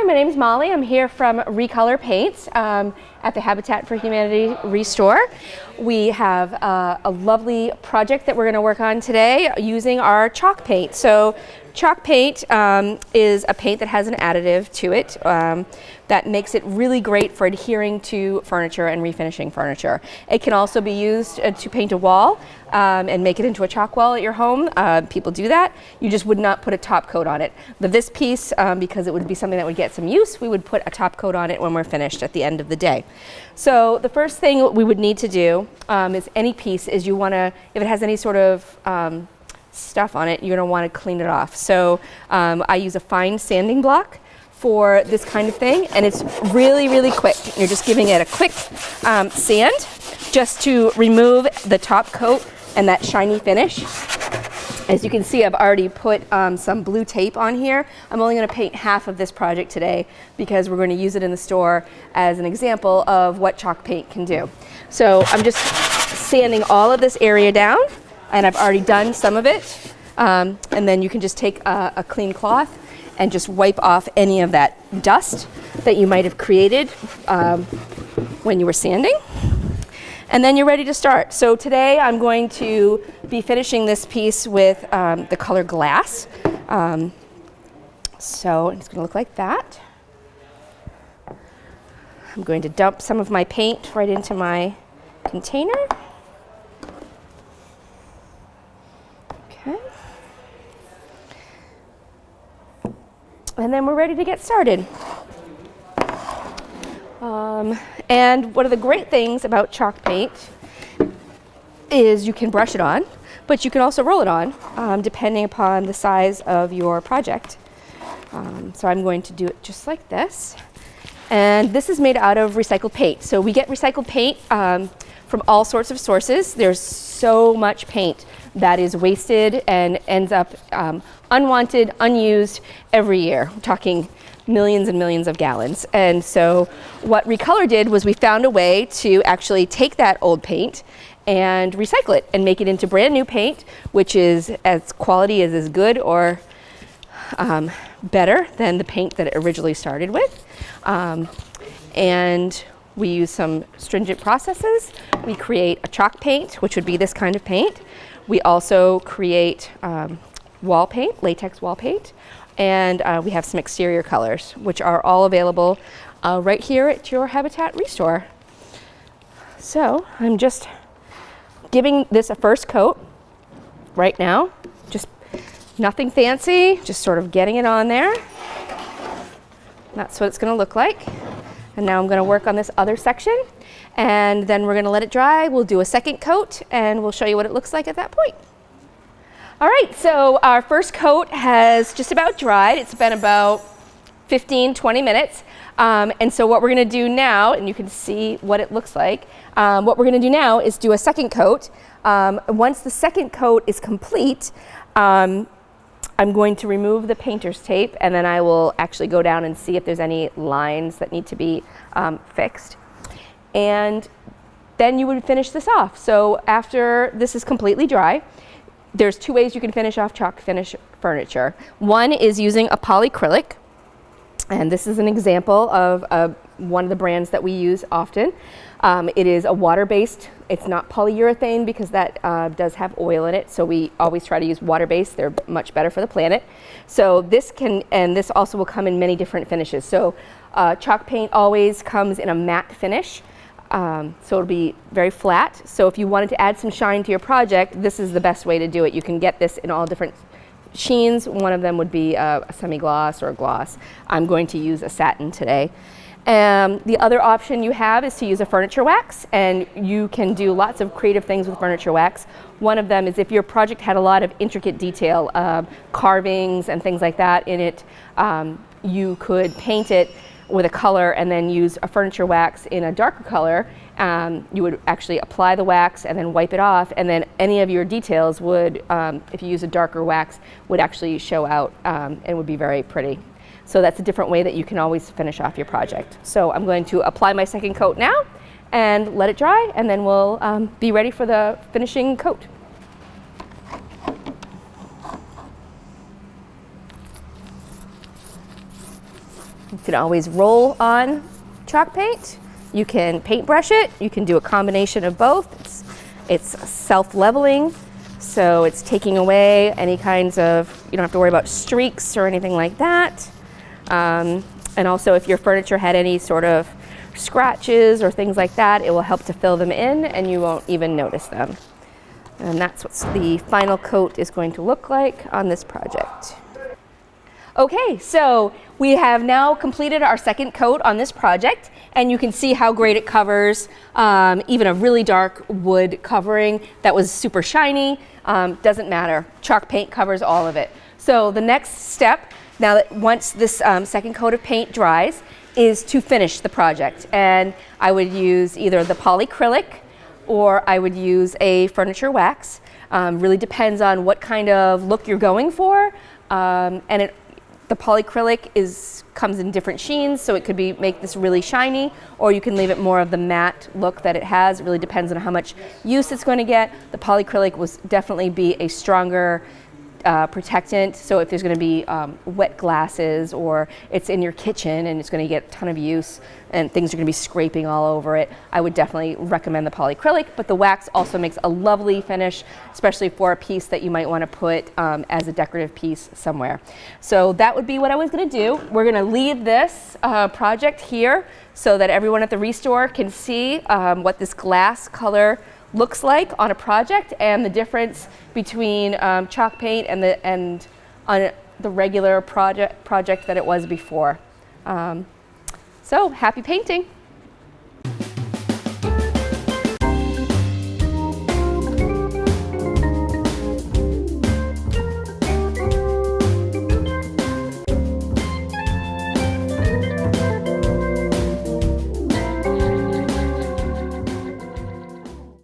my name is Molly. I'm here from Recolor Paints at the Habitat for Humanity Restore. We have a lovely project that we're going to work on today using our chalk paint. So chalk paint is a paint that has an additive to it that makes it really great for adhering to furniture and refinishing furniture. It can also be used to paint a wall and make it into a chalk wall at your home. People do that. You just would not put a top coat on it. This piece, because it would be something that would get some use, we would put a top coat on it when we're finished at the end of the day. So the first thing we would need to do is any piece is you want to, if it has any sort of stuff on it, you're going to want to clean it off. So I use a fine sanding block for this kind of thing, and it's really, really quick. You're just giving it a quick sand just to remove the top coat and that shiny finish. As you can see, I've already put some blue tape on here. I'm only going to paint half of this project today because we're going to use it in the store as an example of what chalk paint can do. So I'm just sanding all of this area down, and I've already done some of it. And then you can just take a clean cloth and just wipe off any of that dust that you might have created when you were sanding. And then you're ready to start. So today I'm going to be finishing this piece with the color glass. So it's going to look like that. I'm going to dump some of my paint right into my container. Okay. And then we're ready to get started. And one of the great things about chalk paint is you can brush it on, but you can also roll it on, depending upon the size of your project. So I'm going to do it just like this. And this is made out of recycled paint. So we get recycled paint from all sorts of sources. There's so much paint that is wasted and ends up unwanted, unused every year. We're talking millions and millions of gallons. And so what Recolor did was we found a way to actually take that old paint and recycle it and make it into brand new paint, which is as quality as good or better than the paint that it originally started with. And we use some stringent processes. We create a chalk paint, which would be this kind of paint. We also create wall paint, latex wall paint, and we have some exterior colors, which are all available right here at your Habitat Restore. So I'm just giving this a first coat right now. Just nothing fancy, just sort of getting it on there. That's what it's going to look like. And now I'm going to work on this other section, and then we're going to let it dry. We'll do a second coat, and we'll show you what it looks like at that point. All right, so our first coat has just about dried. It's been about 15-20 minutes. And so what we're going to do now, and you can see what it looks like, what we're going to do now is do a second coat. Once the second coat is complete, I'm going to remove the painter's tape, and then I will actually go down and see if there's any lines that need to be fixed. And then you would finish this off. So after this is completely dry, there's two ways you can finish off chalk finish furniture. One is using a polyacrylic, and this is an example of one of the brands that we use often. It is a water-based. It's not polyurethane because that does have oil in it, so we always try to use water-based. They're much better for the planet. So this can, and this also will come in many different finishes. So chalk paint always comes in a matte finish. So it'll be very flat. So if you wanted to add some shine to your project, this is the best way to do it. You can get this in all different sheens. One of them would be a semi-gloss or a gloss. I'm going to use a satin today. The other option you have is to use a furniture wax, and you can do lots of creative things with furniture wax. One of them is if your project had a lot of intricate detail, carvings and things like that in it, you could paint it with a color and then use a furniture wax in a darker color. You would actually apply the wax and then wipe it off, and then any of your details would, if you use a darker wax, would actually show out and would be very pretty. So that's a different way that you can always finish off your project. So I'm going to apply my second coat now and let it dry, and then we'll be ready for the finishing coat. You can always roll on chalk paint. You can paintbrush it. You can do a combination of both. It's self-leveling, so it's taking away any kinds of, you don't have to worry about streaks or anything like that. And also if your furniture had any sort of scratches or things like that, it will help to fill them in and you won't even notice them. And that's what the final coat is going to look like on this project. Okay, so we have now completed our second coat on this project, and you can see how great it covers even a really dark wood covering that was super shiny. Doesn't matter, chalk paint covers all of it. So the next step, now that once this second coat of paint dries, is to finish the project. And I would use either the polyacrylic or I would use a furniture wax. Really depends on what kind of look you're going for. The polyacrylic comes in different sheens, so it could make this really shiny, or you can leave it more of the matte look that it has. It really depends on how much use it's going to get. The polyacrylic will definitely be a stronger protectant, so if there's going to be wet glasses or it's in your kitchen and it's going to get a ton of use and things are going to be scraping all over it, I would definitely recommend the polyacrylic, but the wax also makes a lovely finish, especially for a piece that you might want to put as a decorative piece somewhere. So that would be what I was going to do. We're going to leave this project here so that everyone at the Restore can see what this glass color looks like on a project and the difference between chalk paint and on the regular project that it was before. So happy painting!